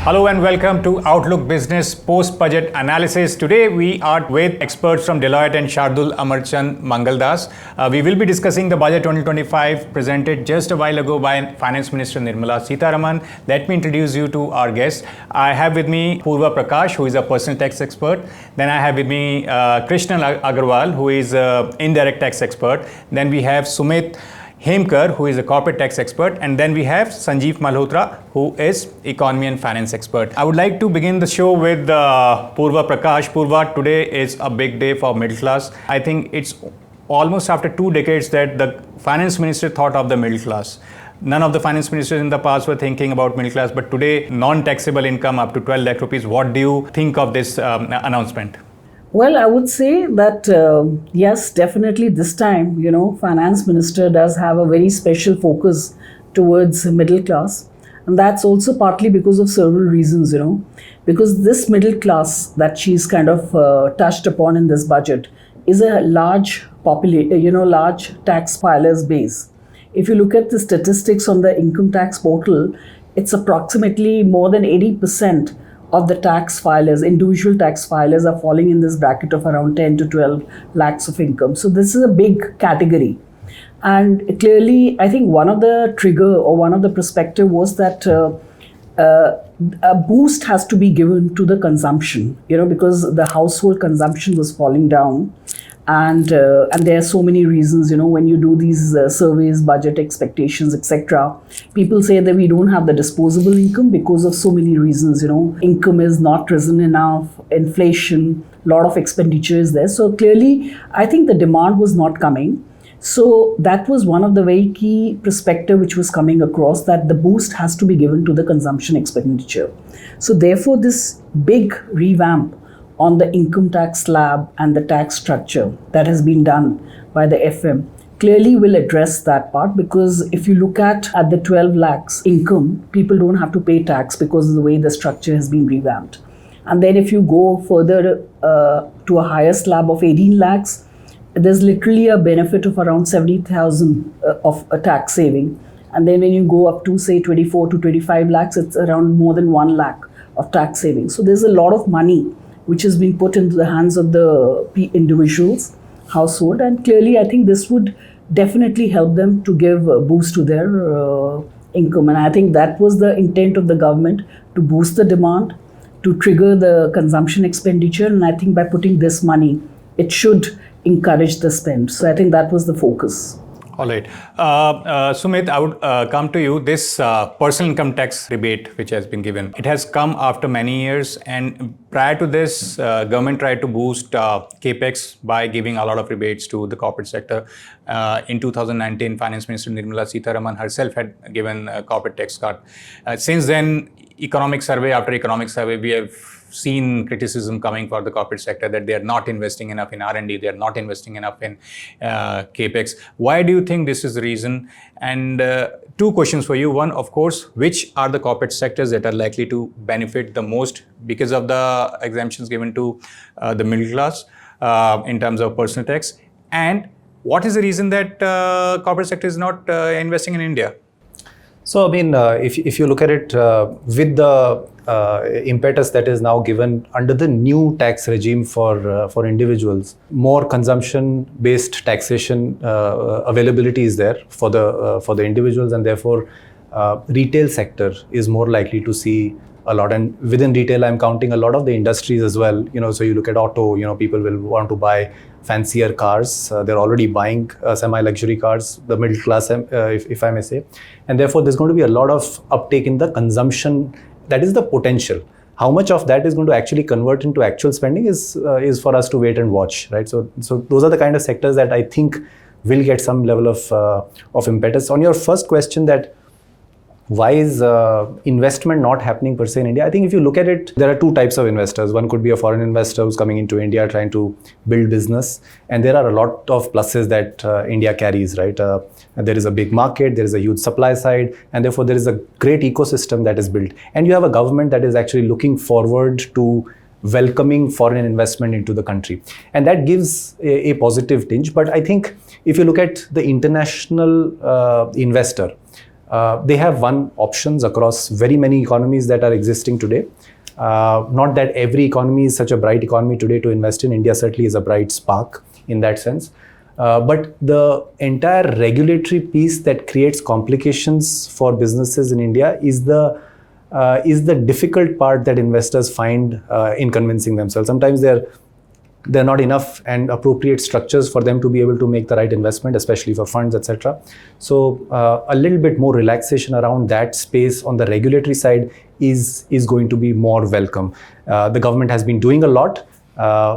Hello and welcome to Outlook Business Post-Budget Analysis. Today we are with experts from Deloitte and Shardul Amarchand Mangaldas. We will be discussing the Budget 2025 presented just a while ago by Finance Minister Nirmala Sitharaman. Let me introduce you to our guests. I have with me Poorva Prakash, who is a personal tax expert. Then I have with me Krishnan Agarwal, who is an indirect tax expert. Then we have Sumeet Hemkar, who is a corporate tax expert, and then we have Sanjiv Malhotra, who is economy and finance expert. I would like to begin the show with Poorva Prakash. Poorva, today is a big day for middle class. I think it's almost after 2 decades that the finance minister thought of the middle class. None of the finance ministers in the past were thinking about middle class, but today, non-taxable income up to 12 lakh rupees. What do you think of this announcement? Well, I would say that, yes, definitely this time, finance minister does have a very special focus towards middle class. And that's also partly because of several reasons, because this middle class that she's kind of touched upon in this budget is a large large tax filers base. If you look at the statistics on the income tax portal, it's approximately more than 80% of the tax filers, individual tax filers, are falling in this bracket of around 10 to 12 lakhs of income. So this is a big category. And clearly, I think one of the trigger or one of the perspective was that a boost has to be given to the consumption, because the household consumption was falling down. And there are so many reasons, when you do these surveys, budget expectations, etc. People say that we don't have the disposable income because of so many reasons, income is not risen enough, inflation, a lot of expenditure is there. So clearly, I think the demand was not coming. So that was one of the very key perspective which was coming across, that the boost has to be given to the consumption expenditure. So therefore, this big revamp on the income tax slab and the tax structure that has been done by the FM clearly will address that part, because if you look at the 12 lakhs income, people don't have to pay tax because of the way the structure has been revamped. And then if you go further to a higher slab of 18 lakhs, there's literally a benefit of around 70,000 of a tax saving. And then when you go up to say 24 to 25 lakhs, it's around more than 1 lakh of tax saving. So there's a lot of money which is being put into the hands of the individuals, household. And clearly, I think this would definitely help them to give a boost to their income. And I think that was the intent of the government, to boost the demand, to trigger the consumption expenditure. And I think by putting this money, it should encourage the spend. So I think that was the focus. All right. Sumit, I would come to you. This personal income tax rebate which has been given, it has come after many years. And prior to this, government tried to boost capex by giving a lot of rebates to the corporate sector. In 2019, Finance Minister Nirmala Sitharaman herself had given a corporate tax cut. Since then, economic survey after economic survey, we have seen criticism coming for the corporate sector that they are not investing enough in R&D, they are not investing enough in capex. Why do you think this is the reason? And 2 questions for you. One, of course, which are the corporate sectors that are likely to benefit the most because of the exemptions given to the middle class in terms of personal tax? And what is the reason that corporate sector is not investing in India? So, I mean, if you look at it with the impetus that is now given under the new tax regime for individuals, more consumption-based taxation availability is there for the individuals, and therefore retail sector is more likely to see a lot. And within retail, I'm counting a lot of the industries as well. So you look at auto, people will want to buy fancier cars. They're already buying semi-luxury cars, the middle class, if I may say. And therefore, there's going to be a lot of uptake in the consumption. That is the potential. How much of that is going to actually convert into actual spending is for us to wait and watch, right? So those are the kind of sectors that I think will get some level of impetus. On your first question, that why is investment not happening per se in India? I think if you look at it, there are 2 types of investors. One could be a foreign investor who's coming into India trying to build business. And there are a lot of pluses that India carries, right? There is a big market, there is a huge supply side, and therefore there is a great ecosystem that is built. And you have a government that is actually looking forward to welcoming foreign investment into the country. And that gives a positive tinge. But I think if you look at the international investor, They have one options across very many economies that are existing today. Not that every economy is such a bright economy today to invest in. India certainly is a bright spark in that sense. But the entire regulatory piece that creates complications for businesses in India is the difficult part that investors find in convincing themselves. Sometimes there are not enough and appropriate structures for them to be able to make the right investment, especially for funds, etc. So a little bit more relaxation around that space on the regulatory side is going to be more welcome. The government has been doing a lot.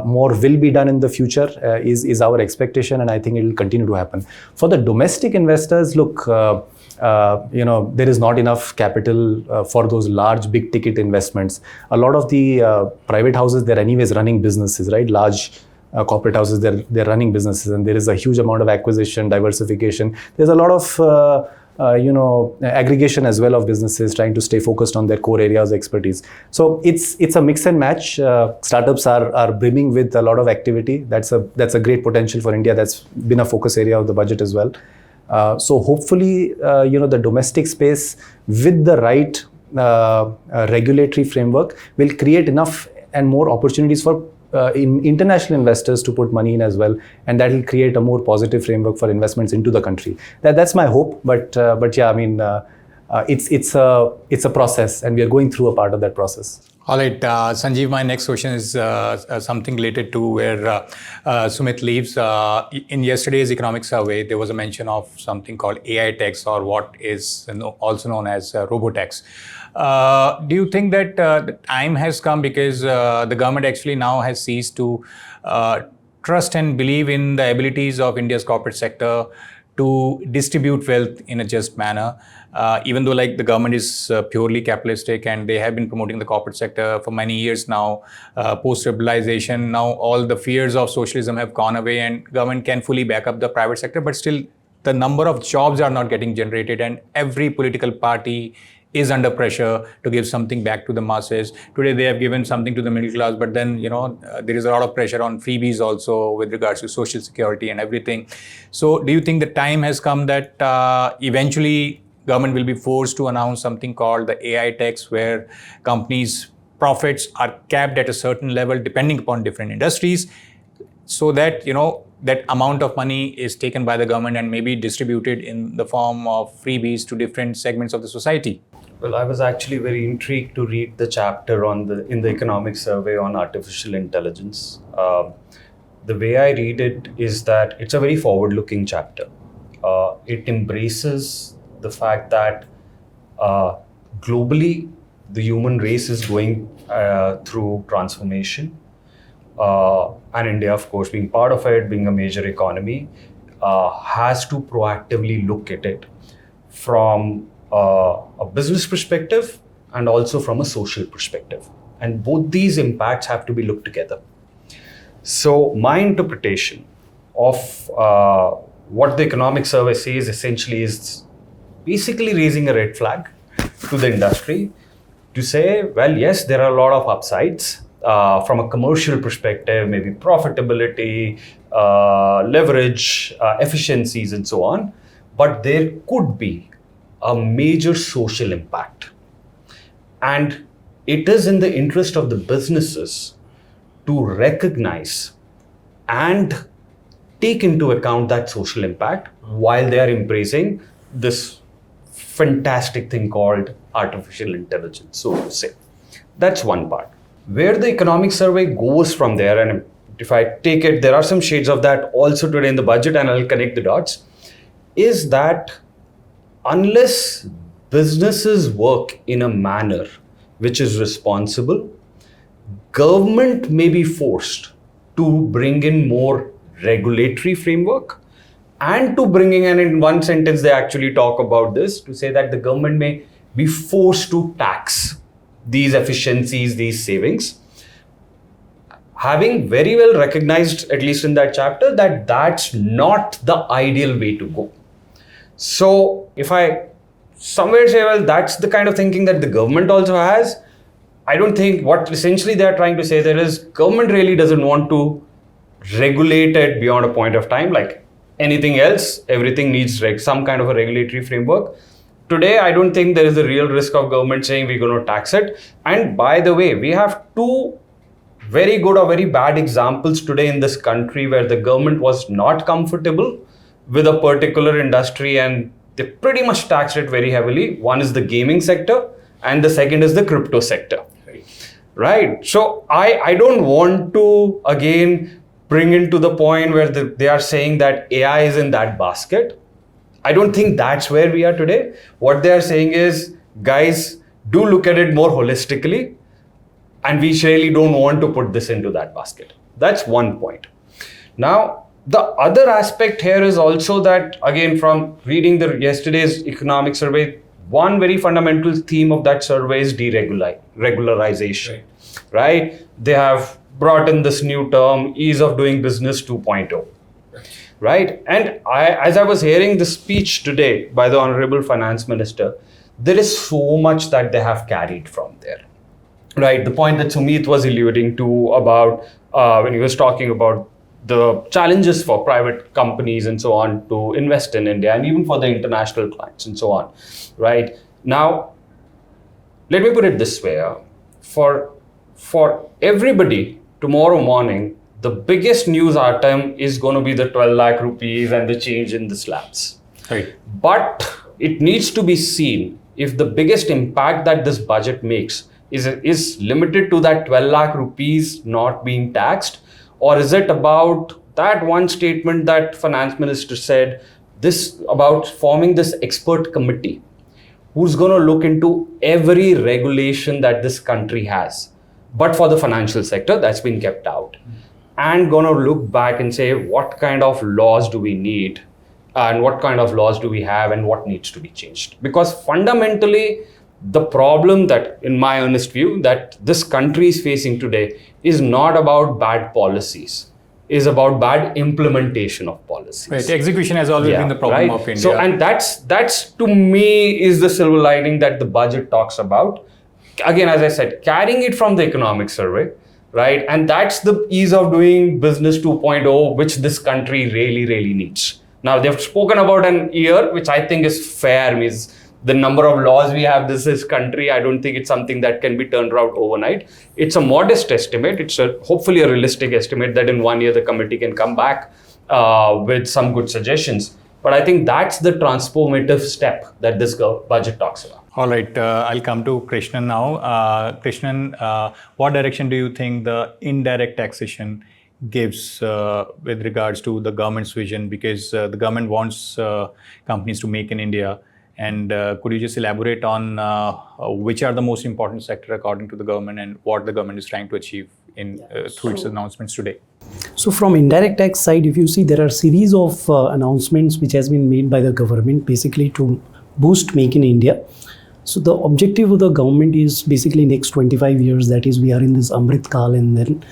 More will be done in the future is our expectation, and I think it will continue to happen. For the domestic investors, look, there is not enough capital for those large, big ticket investments. A lot of the private houses, they're anyways running businesses, right? Large corporate houses, they're running businesses, and there is a huge amount of acquisition, diversification. There's a lot of aggregation as well of businesses trying to stay focused on their core areas of expertise. So it's a mix and match. Startups are brimming with a lot of activity. That's a great potential for India. That's been a focus area of the budget as well. So hopefully, the domestic space with the right regulatory framework will create enough and more opportunities for international investors to put money in as well, and that will create a more positive framework for investments into the country. That's my hope. But yeah, I mean, it's a process, and we are going through a part of that process. All right, Sanjiv, my next question is something related to where Sumit lives. In yesterday's economic survey, there was a mention of something called AI tax, or what is also known as robotax. Do you think that the time has come, because the government actually now has ceased to trust and believe in the abilities of India's corporate sector to distribute wealth in a just manner, even though like the government is purely capitalistic and they have been promoting the corporate sector for many years now, post-liberalization, now all the fears of socialism have gone away and government can fully back up the private sector, but still the number of jobs are not getting generated, and every political party is under pressure to give something back to the masses. Today they have given something to the middle class, but then there is a lot of pressure on freebies also with regards to social security and everything. So do you think the time has come that eventually government will be forced to announce something called the AI tax, where companies' profits are capped at a certain level depending upon different industries, so that that amount of money is taken by the government and maybe distributed in the form of freebies to different segments of the society? Well, I was actually very intrigued to read the chapter in the economic survey on artificial intelligence. The way I read it is that it's a very forward-looking chapter. It embraces the fact that globally the human race is going through transformation. And India, of course, being part of it, being a major economy, has to proactively look at it from a business perspective and also from a social perspective. And both these impacts have to be looked together. So my interpretation of what the economic survey says essentially is basically raising a red flag to the industry to say, well, yes, there are a lot of upsides from a commercial perspective, maybe profitability, leverage, efficiencies, and so on. But there could be a major social impact. And it is in the interest of the businesses to recognize and take into account that social impact while they are embracing this fantastic thing called artificial intelligence, so to say. That's one part. Where the economic survey goes from there, and if I take it, there are some shades of that also today in the budget, and I'll connect the dots, is that unless businesses work in a manner which is responsible, government may be forced to bring in more regulatory framework and to bringing in one sentence they actually talk about this, to say that the government may be forced to tax these efficiencies, these savings, having very well recognized, at least in that chapter, that that's not the ideal way to go. So if I somewhere say, well, that's the kind of thinking that the government also has, I don't think what essentially they're trying to say there is government really doesn't want to regulate it beyond a point of time. Like anything else, everything needs some kind of a regulatory framework today, I don't think there is a real risk of government saying we're going to tax it. And by the way, we have two very good or very bad examples today in this country where the government was not comfortable with a particular industry and they pretty much taxed it very heavily. One is the gaming sector and the second is the crypto sector. Right. So I don't want to again bring into the point where they are saying that AI is in that basket. I don't think that's where we are today. What they are saying is, guys, do look at it more holistically. And we really don't want to put this into that basket. That's one point. Now, the other aspect here is also that, again, from reading yesterday's economic survey, one very fundamental theme of that survey is deregularization, right? They have brought in this new term, ease of doing business 2.0, right? And as I was hearing the speech today by the Honorable Finance Minister, there is so much that they have carried from there. Right, the point that Sumeet was alluding to about when he was talking about the challenges for private companies and so on to invest in India and even for the international clients and so on. Right, now, let me put it this way. For everybody, tomorrow morning, the biggest news item is going to be the 12 lakh rupees and the change in the slabs. Right. But it needs to be seen if the biggest impact that this budget makes is limited to that 12 lakh rupees not being taxed, or is it about that one statement that finance minister said this about forming this expert committee who's going to look into every regulation that this country has, but for the financial sector that's been kept out, and going to look back and say what kind of laws do we need and what kind of laws do we have and what needs to be changed. Because fundamentally, the problem that, in my honest view, that this country is facing today is not about bad policies, is about bad implementation of policies. Right. Execution has always been the problem of India. So, and that's to me is the silver lining that the budget talks about. Again, as I said, carrying it from the economic survey, right? And that's the ease of doing business 2.0, which this country really, really needs. Now, they've spoken about an year, which I think is fair, means the number of laws we have in this country, I don't think it's something that can be turned around overnight. It's a modest estimate. It's hopefully a realistic estimate that in 1 year the committee can come back with some good suggestions. But I think that's the transformative step that this budget talks about. All right, I'll come to Krishnan now. Krishnan, what direction do you think the indirect taxation gives with regards to the government's vision? Because the government wants companies to make in India. And could you just elaborate on which are the most important sector according to the government and what the government is trying to achieve through its announcements today? So from indirect tax side, if you see, there are series of announcements which has been made by the government basically to boost Make in India. So the objective of the government is basically next 25 years, that is we are in this Amrit Kal and then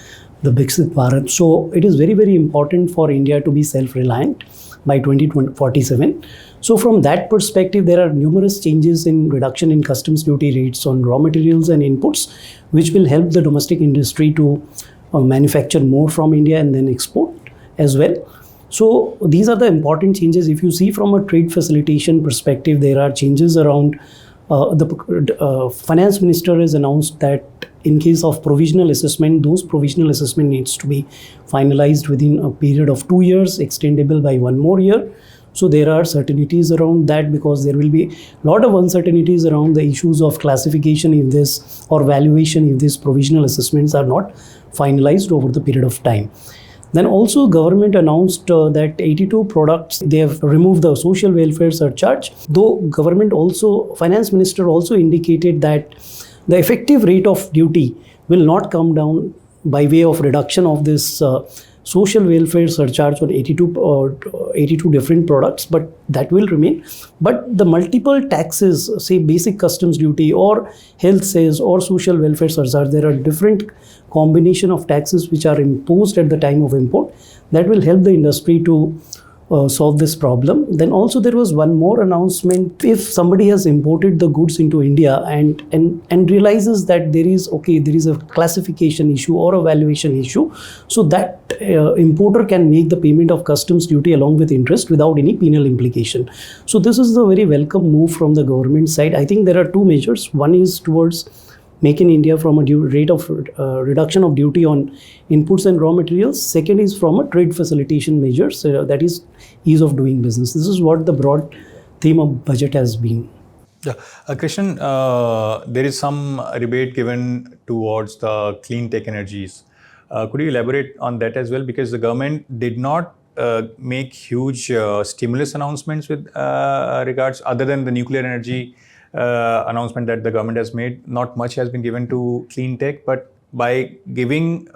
the Viksit Bharat. So it is very, very important for India to be self-reliant by 2047. So from that perspective, there are numerous changes in reduction in customs duty rates on raw materials and inputs, which will help the domestic industry to manufacture more from India and then export as well. So these are the important changes. If you see from a trade facilitation perspective, there are changes around the finance minister has announced that in case of provisional assessment, those provisional assessment needs to be finalized within a period of 2 years, extendable by 1 more year. So there are certainties around that because there will be a lot of uncertainties around the issues of classification if this or valuation if these provisional assessments are not finalized over the period of time. Then also government announced that 82 products, they have removed the social welfare surcharge. Though government also, finance minister also indicated that the effective rate of duty will not come down by way of reduction of this social welfare surcharge on 82 different products, but that will remain. But the multiple taxes, say basic customs duty or health cess or social welfare surcharge, there are different combination of taxes which are imposed at the time of import that will help the industry to solve this problem. Then also there was one more announcement. If somebody has imported the goods into India and realizes that there is a classification issue or a valuation issue, so that importer can make the payment of customs duty along with interest without any penal implication. So this is a very welcome move from the government side. I think there are two measures. One is towards Make in India from a rate of reduction of duty on inputs and raw materials. Second is from a trade facilitation measures, that is ease of doing business. This is what the broad theme of budget has been. Yeah. Krishan, there is some rebate given towards the clean tech energies. Could you elaborate on that as well? Because the government did not make huge stimulus announcements with regards, other than the nuclear energy announcement that the government has made. Not much has been given to clean tech, but by giving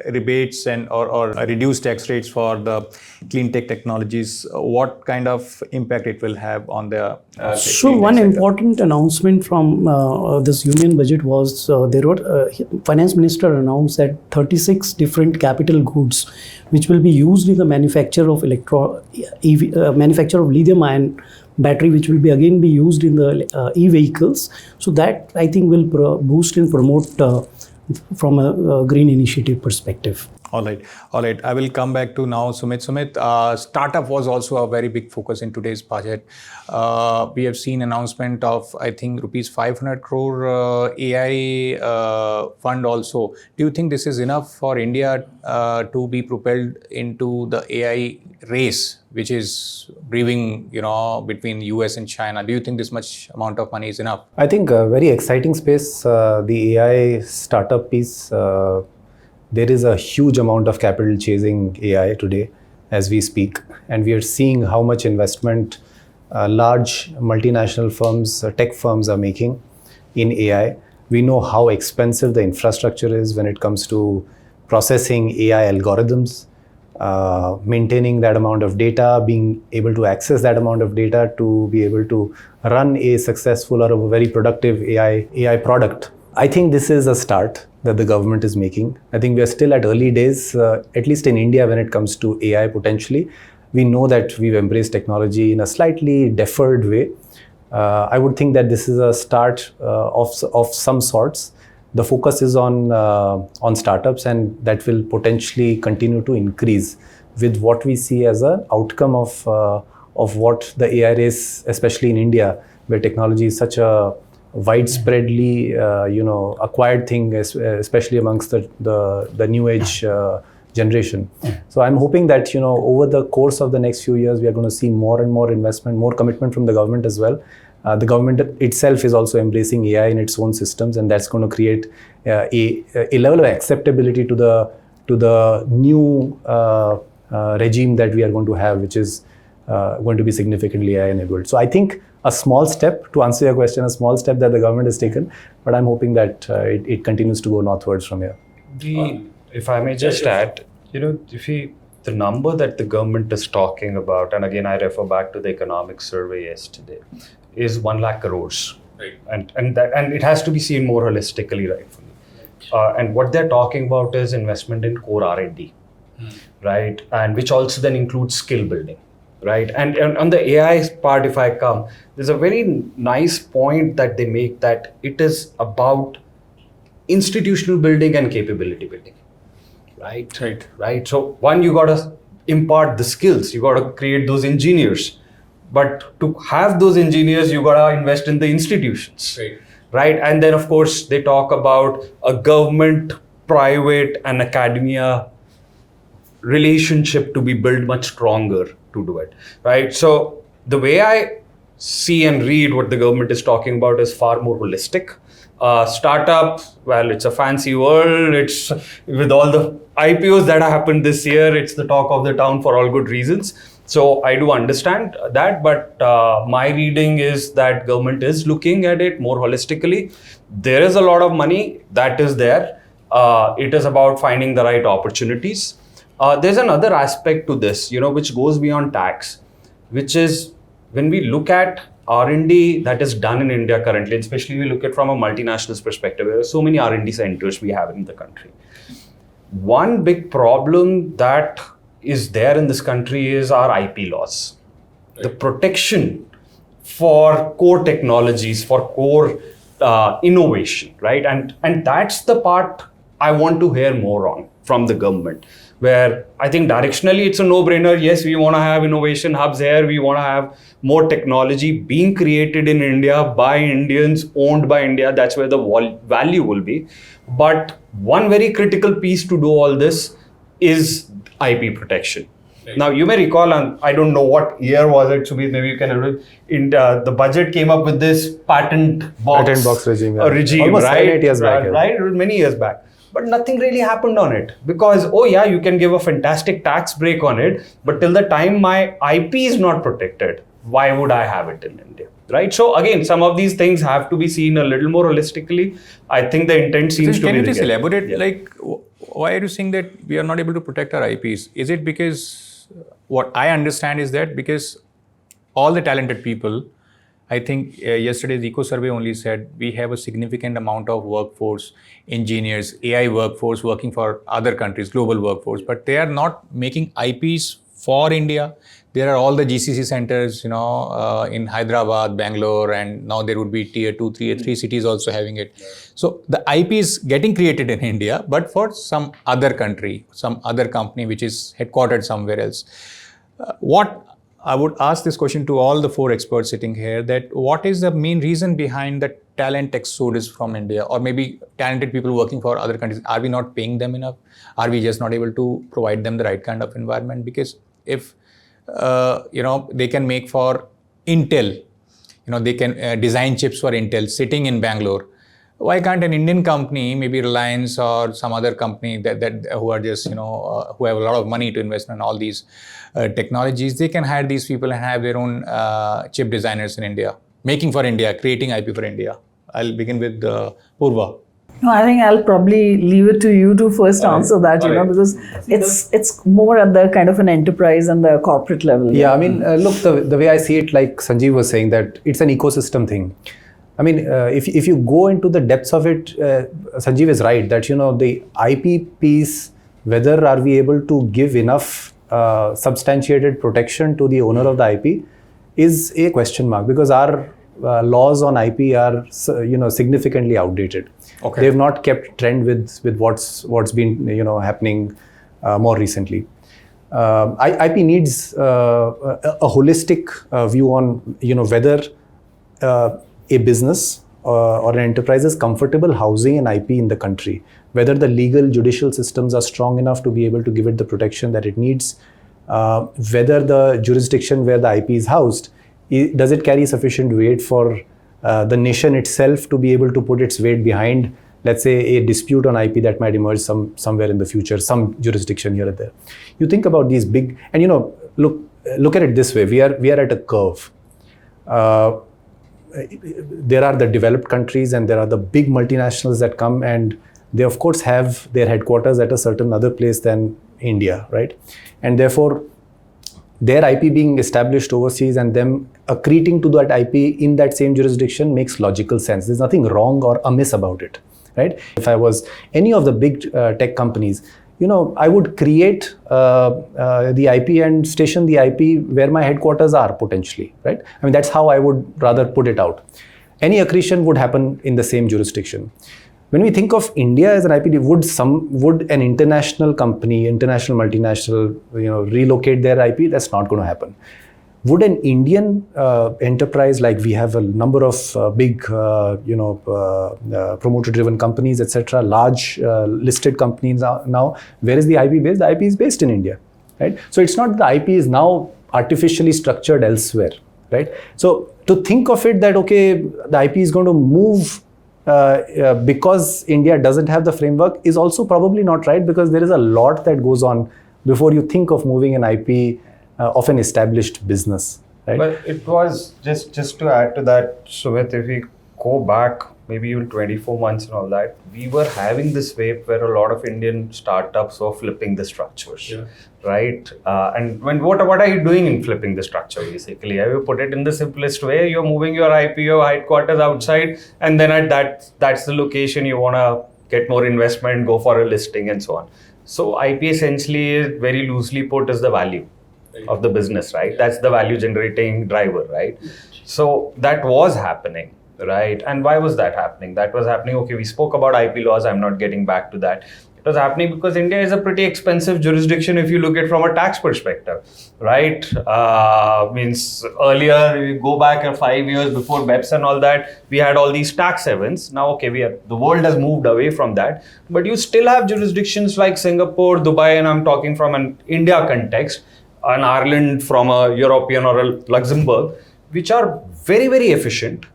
rebates and or reduced tax rates for the clean tech technologies, what kind of impact it will have on the so one important announcement from this union budget was there were finance minister announced that 36 different capital goods which will be used in the manufacture of manufacture of lithium ion battery, which will be used in the e-vehicles. So that I think will boost and promote from a green initiative perspective. All right. I will come back to now Sumeet. Startup was also a very big focus in today's budget. We have seen announcement of, I think, rupees 500 crore AI fund also. Do you think this is enough for India to be propelled into the AI race, which is brewing, between US and China? Do you think this much amount of money is enough? I think a very exciting space, the AI startup piece. There is a huge amount of capital chasing AI today as we speak. And we are seeing how much investment large multinational firms, tech firms are making in AI. We know how expensive the infrastructure is when it comes to processing AI algorithms, maintaining that amount of data, being able to access that amount of data to be able to run a successful or a very productive AI product. I think this is a start that the government is making. I think we are still at early days, at least in India, when it comes to AI potentially. We know that we've embraced technology in a slightly deferred way. I would think that this is a start of some sorts. The focus is on startups, and that will potentially continue to increase with what we see as an outcome of what the AI race, especially in India, where technology is such a widespreadly acquired thing, especially amongst the new age generation. So I'm hoping that over the course of the next few years we are going to see more and more investment, more commitment from the government as well. The government itself is also embracing AI in its own systems, and that's going to create a level of acceptability to the new regime that we are going to have, which is going to be significantly AI enabled. So I think a small step, to answer your question, a small step that the government has taken, but I'm hoping that it continues to go northwards from here. If I may just add, the number that the government is talking about, and again I refer back to the economic survey yesterday, is 1 lakh crores. Right. And it has to be seen more holistically, rightfully. And what they're talking about is investment in core R&D, right? And which also then includes skill building. Right. And on the AI part, if I come, there's a very nice point that they make, that it is about institutional building and capability building. Right. So one, you got to impart the skills, you got to create those engineers. But to have those engineers, you got to invest in the institutions. Right. And then, of course, they talk about a government, private and academia relationship to be built much stronger to do it, right? So the way I see and read what the government is talking about is far more holistic. Startup, well, it's a fancy world. It's with all the IPOs that happened this year, it's the talk of the town for all good reasons. So I do understand that, but my reading is that government is looking at it more holistically. There is a lot of money that is there. It is about finding the right opportunities. There's another aspect to this, which goes beyond tax, which is when we look at R&D that is done in India currently, especially we look at from a multinationals perspective, there are so many R&D centers we have in the country. One big problem that is there in this country is our IP laws. The protection for core technologies, for core innovation, right? And that's the part I want to hear more on from the government, where I think directionally it's a no-brainer. Yes, we want to have innovation hubs here. We want to have more technology being created in India by Indians, owned by India. That's where the value will be. But one very critical piece to do all this is IP protection. Right. Now, you may recall, and I don't know what year was it, Sumeet, maybe you can the budget came up with this patent box regime. Almost right? 7-8 years back. Right, it was many years back. But nothing really happened on it because, you can give a fantastic tax break on it, but till the time my IP is not protected, why would I have it in India? Right? So again, some of these things have to be seen a little more holistically. I think the intent seems to be. Can you just elaborate, like, why are you saying that we are not able to protect our IPs? Is it because, what I understand is that because all the talented people, I think yesterday's Eco Survey only said we have a significant amount of workforce, engineers, AI workforce working for other countries, global workforce, but they are not making IPs for India. There are all the GCC centers, in Hyderabad, Bangalore, and now there would be tier 2, 3 cities also having it. So the IP is getting created in India, but for some other country, some other company which is headquartered somewhere else. What I would ask this question to all the 4 experts sitting here, that what is the main reason behind the talent exodus from India, or maybe talented people working for other countries? Are we not paying them enough? Are we just not able to provide them the right kind of environment? Because if, they can make for Intel, they can design chips for Intel sitting in Bangalore. Why can't an Indian company, maybe Reliance or some other company that who are just, who have a lot of money to invest in all these technologies, they can hire these people and have their own chip designers in India, making for India, creating IP for India? I'll begin with Poorva. No, I think I'll probably leave it to you to first answer that, because it's more at the kind of an enterprise and the corporate level. Yeah, I mean, look, the way I see it, like Sanjiv was saying, that it's an ecosystem thing. I mean, if you go into the depths of it, Sanjiv is right that, the IP piece, whether are we able to give enough substantiated protection to the owner of the IP is a question mark, because our laws on IP are, significantly outdated. Okay. They've not kept trend with what's been, happening more recently. IP needs a holistic view on, whether a business or an enterprise is comfortable housing an IP in the country, whether the legal judicial systems are strong enough to be able to give it the protection that it needs, whether the jurisdiction where the IP is housed, does it carry sufficient weight for the nation itself to be able to put its weight behind, let's say, a dispute on IP that might emerge somewhere in the future, some jurisdiction here or there. You think about these big, and look at it this way: we are at a curve. There are the developed countries and there are the big multinationals that come, and they of course have their headquarters at a certain other place than India, right? And therefore, their IP being established overseas and them accreting to that IP in that same jurisdiction makes logical sense. There's nothing wrong or amiss about it, right? If I was any of the big tech companies, I would create the IP and station the IP where my headquarters are potentially, right? I mean, that's how I would rather put it out. Any accretion would happen in the same jurisdiction. When we think of India as an IP, would an international company, international multinational, relocate their IP? That's not going to happen. Would an Indian enterprise, like we have a number of big, promoter-driven companies, etc., large listed companies now, where is the IP based? The IP is based in India, right? So it's not the IP is now artificially structured elsewhere, right? So to think of it that, okay, the IP is going to move because India doesn't have the framework is also probably not right, because there is a lot that goes on before you think of moving an IP of an established business, right? But it was just to add to that, Sumit, if we go back maybe even 24 months and all that, we were having this wave where a lot of Indian startups were flipping the structures, right? And what are you doing in flipping the structure, basically? I will put it in the simplest way. You're moving your IP, your headquarters outside, and then that's the location you want to get more investment, go for a listing and so on. So IP essentially, very loosely put, is the value of the business, right? That's the value generating driver, right? So that was happening, right? And why was that happening? That was happening, okay, we spoke about IP laws, I'm not getting back to that. It was happening because India is a pretty expensive jurisdiction if you look at it from a tax perspective, right? Means earlier, you go back 5 years before BEPS and all that, we had all these tax havens. Now, okay, the world has moved away from that, but you still have jurisdictions like Singapore, Dubai, and I'm talking from an India context, an Ireland from a European or a Luxembourg, which are very, very efficient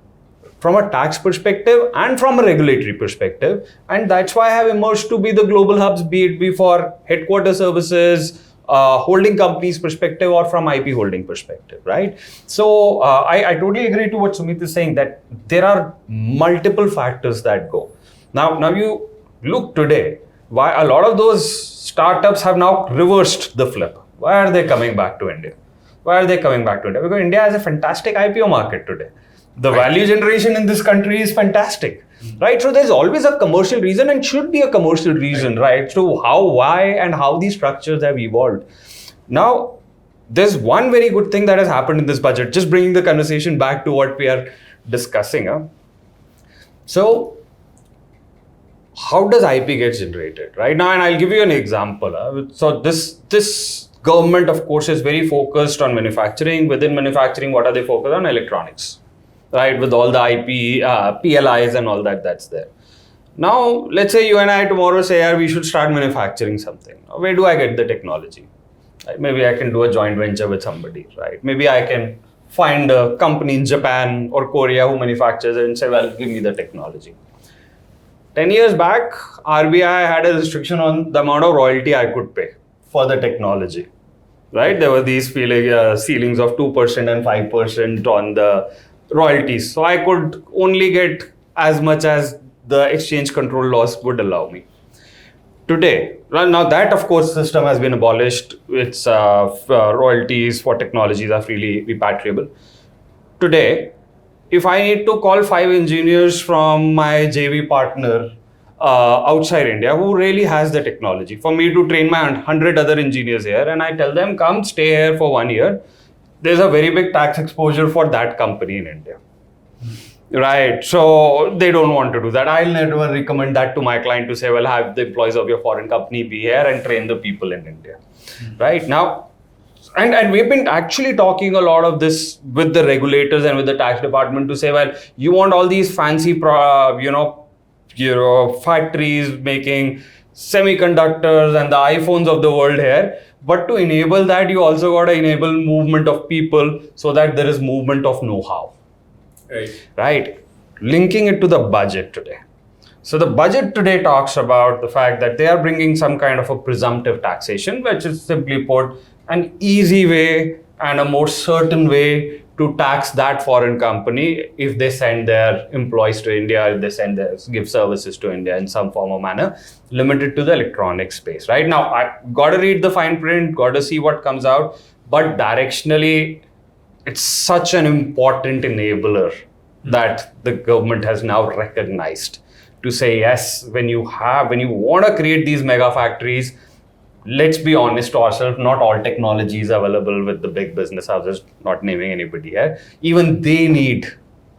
from a tax perspective and from a regulatory perspective. And that's why I have emerged to be the global hubs, be it for headquarter services, holding companies perspective, or from IP holding perspective, right? So I totally agree to what Sumeet is saying, that there are multiple factors that go. Now you look today, why a lot of those startups have now reversed the flip. Why are they coming back to India? Why are they coming back to India? Because India has a fantastic IPO market today. The value generation in this country is fantastic, right? So there's always a commercial reason, and should be a commercial reason, right? So how, why, and how these structures have evolved. Now, there's one very good thing that has happened in this budget, just bringing the conversation back to what we are discussing. So, how does IP get generated, right? Now, and I'll give you an example. So this government, of course, is very focused on manufacturing. Within manufacturing, what are they focused on? Electronics. Right, with all the IP, PLIs and all that's there. Now, let's say you and I tomorrow say, yeah, we should start manufacturing something. Where do I get the technology? Right? Maybe I can do a joint venture with somebody, right? Maybe I can find a company in Japan or Korea who manufactures it and say, well, give me the technology. 10 years back, RBI had a restriction on the amount of royalty I could pay for the technology, right? There were these ceilings of 2% and 5% on the royalties. So I could only get as much as the exchange control laws would allow me. Today, now that of course system has been abolished. It's royalties for technologies are freely repatriable. Today, if I need to call 5 engineers from my JV partner outside India who really has the technology, for me to train my 100 other engineers here, and I tell them, come stay here for 1 year, there's a very big tax exposure for that company in India, right? So they don't want to do that. I'll never recommend that to my client to say, well, have the employees of your foreign company be here and train the people in India, right? Now, and we've been actually talking a lot of this with the regulators and with the tax department to say, well, you want all these fancy, factories making semiconductors and the iPhones of the world here. But to enable that, you also got to enable movement of people so that there is movement of know-how. Right? Linking it to the budget today. So the budget today talks about the fact that they are bringing some kind of a presumptive taxation, which is simply put an easy way and a more certain way to tax that foreign company if they send their employees to India, if they give services to India in some form or manner, limited to the electronic space, right? Now, I got to read the fine print, got to see what comes out, but directionally, it's such an important enabler that the government has now recognized to say, yes, when you want to create these mega factories, let's be honest to ourselves, not all technology is available with the big business houses, not naming anybody here. Even they need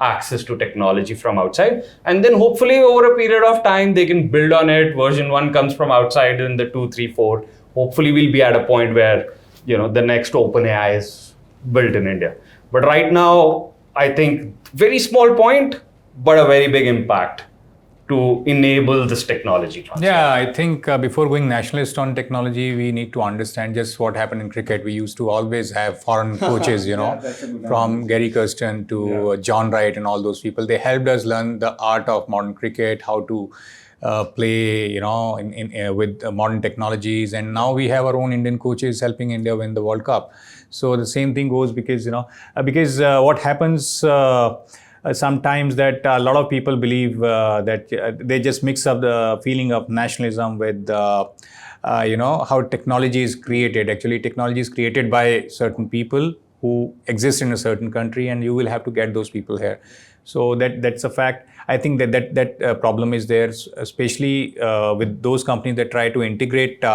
access to technology from outside. And then hopefully over a period of time, they can build on it. Version 1 comes from outside in the 2, 3, 4. Hopefully we'll be at a point where, the next OpenAI is built in India. But right now, I think very small point, but a very big impact to enable this technology transfer. Yeah, I think before going nationalist on technology, we need to understand just what happened in cricket. We used to always have foreign coaches, from Gary Kirsten to John Wright and all those people. They helped us learn the art of modern cricket, how to play, with modern technologies. And now we have our own Indian coaches helping India win the World Cup. So the same thing goes because what happens sometimes that a lot of people believe that they just mix up the feeling of nationalism with, how technology is created. Actually, technology is created by certain people who exist in a certain country, and you will have to get those people here. So that's a fact. I think that problem is there, especially with those companies that try to integrate. It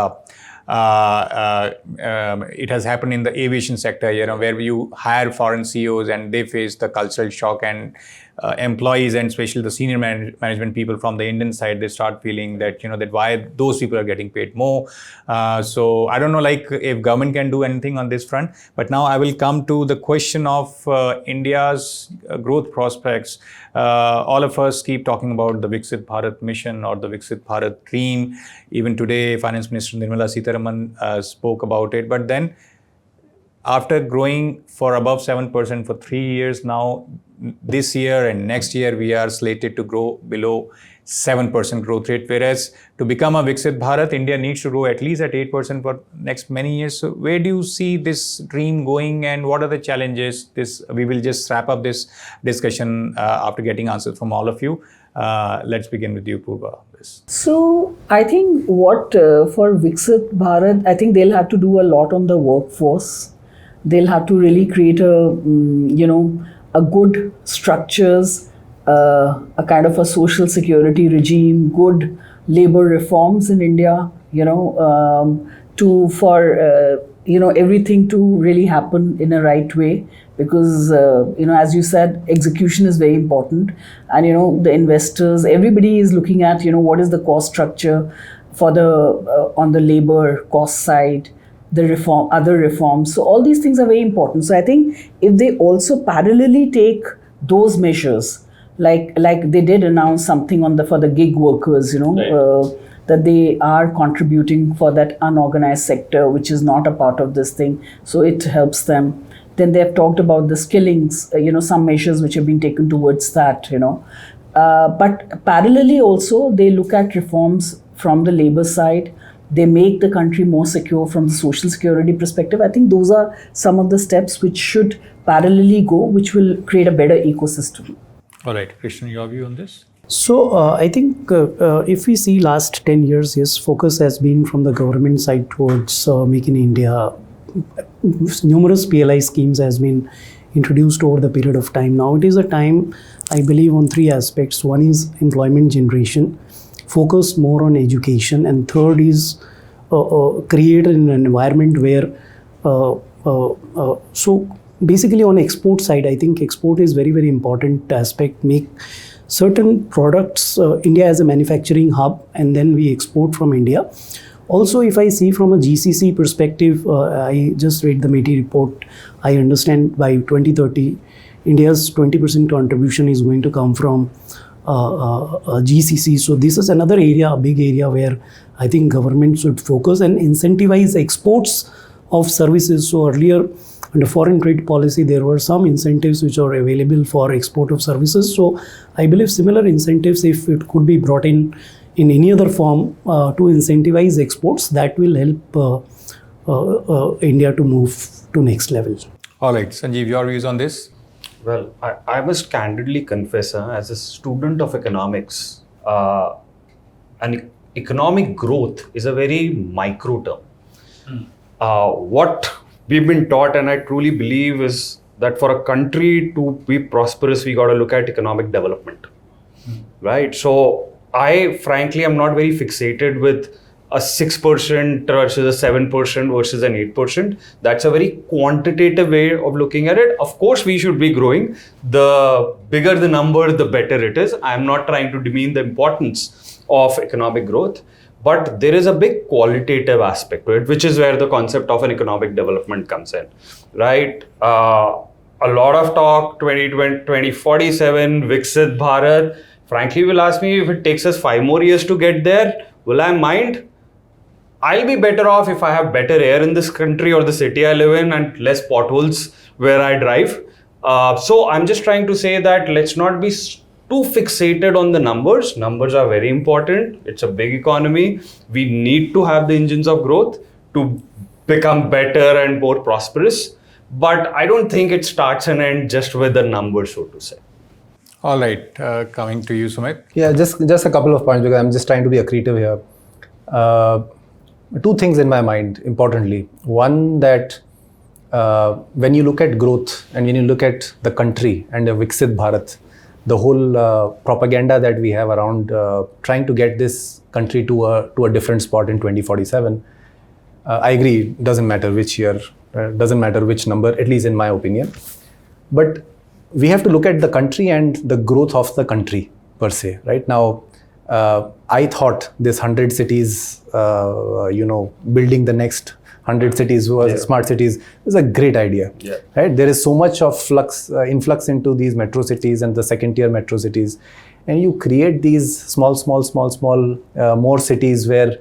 has happened in the aviation sector, where you hire foreign CEOs and they face the cultural shock, and employees and especially the senior management people from the Indian side, they start feeling that that why those people are getting paid more. So I don't know, like, if government can do anything on this front. But now I will come to the question of India's growth prospects. All of us keep talking about the Viksit Bharat mission or the Viksit Bharat dream. Even today, Finance Minister Nirmala Sitharaman spoke about it. But then, after growing for above 7% for 3 years now, this year and next year, we are slated to grow below 7% growth rate. Whereas to become a Viksit Bharat, India needs to grow at least at 8% for next many years. So where do you see this dream going, and what are the challenges? We will just wrap up this discussion after getting answers from all of you. Let's begin with you, Poorva. So I think what for Viksit Bharat, I think they'll have to do a lot on the workforce. They'll have to really create a good structures, a kind of a social security regime, good labor reforms in India, everything to really happen in a right way. Because, as you said, execution is very important. And, the investors, everybody is looking at, what is the cost structure for on the labor cost side, the other reforms. So all these things are very important. So I think if they also parallelly take those measures, like they did announce something for the gig workers, right, that they are contributing for that unorganized sector, which is not a part of this thing. So it helps them. Then they have talked about the skillings, some measures which have been taken towards that, But parallelly also, they look at reforms from the labor side. They make the country more secure from the social security perspective. I think those are some of the steps which should parallelly go, which will create a better ecosystem. All right, Krishnan, your view on this? So I think if we see last 10 years, yes, focus has been from the government side towards making India. Numerous PLI schemes has been introduced over the period of time. Now it is a time, I believe, on three aspects. One is employment generation, focus more on education, and third is create an environment where so basically on export side, I think export is very, very important aspect. Make certain products, India as a manufacturing hub, and then we export from India. Also, if I see from a GCC perspective, I just read the METI report. I understand by 2030, India's 20% contribution is going to come from GCC. So this is another area, a big area where I think government should focus and incentivize exports of services. So earlier, under foreign trade policy, there were some incentives which are available for export of services. So I believe similar incentives, if it could be brought in any other form to incentivize exports, that will help India to move to next level. All right, Sanjiv, your views on this? Well, I must candidly confess, as a student of economics, an economic growth is a very micro term. What we've been taught, and I truly believe, is that for a country to be prosperous, we got to look at economic development, right? So I frankly am not very fixated with a 6% versus a 7% versus an 8%. That's a very quantitative way of looking at it. Of course, we should be growing. The bigger the number, the better it is. I'm not trying to demean the importance of economic growth, but there is a big qualitative aspect to it, which is where the concept of an economic development comes in, right? A lot of talk, 2047, Viksit Bharat. Frankly, you will ask me if it takes us 5 more years to get there, will I mind? I'll be better off if I have better air in this country or the city I live in and less potholes where I drive. So I'm just trying to say that let's not be too fixated on the numbers. Numbers are very important. It's a big economy. We need to have the engines of growth to become better and more prosperous. But I don't think it starts and ends just with the numbers, so to say. All right, coming to you, Sumeet. Yeah, just a couple of points because I'm just trying to be a creative here. 2 things in my mind, importantly. One, that when you look at growth and when you look at the country and the Viksit Bharat, the whole propaganda that we have around trying to get this country to a different spot in 2047. I agree, doesn't matter which year, doesn't matter which number, at least in my opinion. But we have to look at the country and the growth of the country per se. Right now, I thought this 100 cities, building the next 100 cities was smart cities is a great idea. Yeah. Right? There is so much of influx into these metro cities and the second tier metro cities, and you create these small more cities where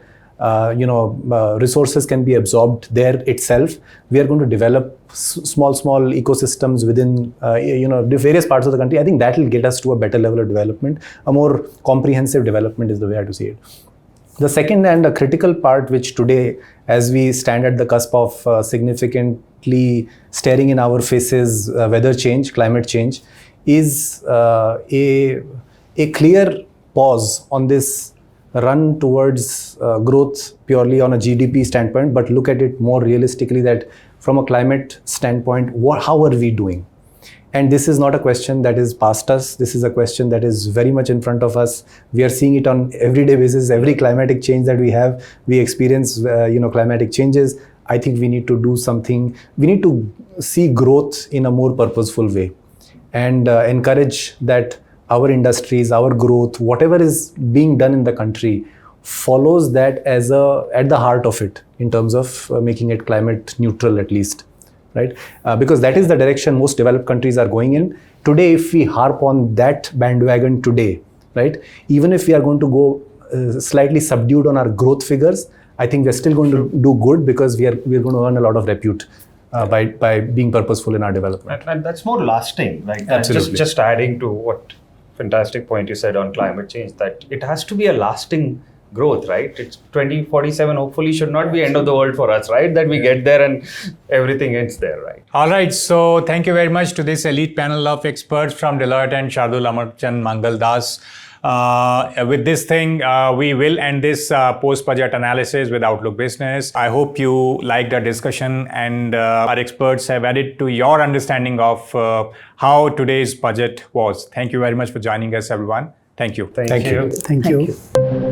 resources can be absorbed there itself. We are going to develop small ecosystems within the various parts of the country. I think that will get us to a better level of development. A more comprehensive development is the way I have to see it. The second and a critical part, which today, as we stand at the cusp of significantly staring in our faces weather change, climate change, is a clear pause on this run towards growth purely on a GDP standpoint, but look at it more realistically, that from a climate standpoint, how are we doing? And this is not a question that is past us. This is a question that is very much in front of us. We are seeing it on everyday basis. Every climatic change that we have, we experience climatic changes. I think we need to do something. We need to see growth in a more purposeful way and encourage that our industries, our growth, whatever is being done in the country follows that at the heart of it in terms of making it climate neutral at least. Right? Because that is the direction most developed countries are going in. Today, if we harp on that bandwagon today, right, even if we are going to go slightly subdued on our growth figures, I think we're still going to do good because we're going to earn a lot of repute by being purposeful in our development. And that's more lasting. Like Absolutely. Just adding to what fantastic point you said on climate change, that it has to be a lasting growth, right? It's 2047 hopefully should not be end of the world for us, right? That we get there and everything ends there, right? All right, so thank you very much to this elite panel of experts from Deloitte and Shardul Amarchand Mangaldas. With this thing, we will end this post-budget analysis with Outlook Business. I hope you liked our discussion and our experts have added to your understanding of how today's budget was. Thank you very much for joining us, everyone. Thank you. Thank you. Thank you.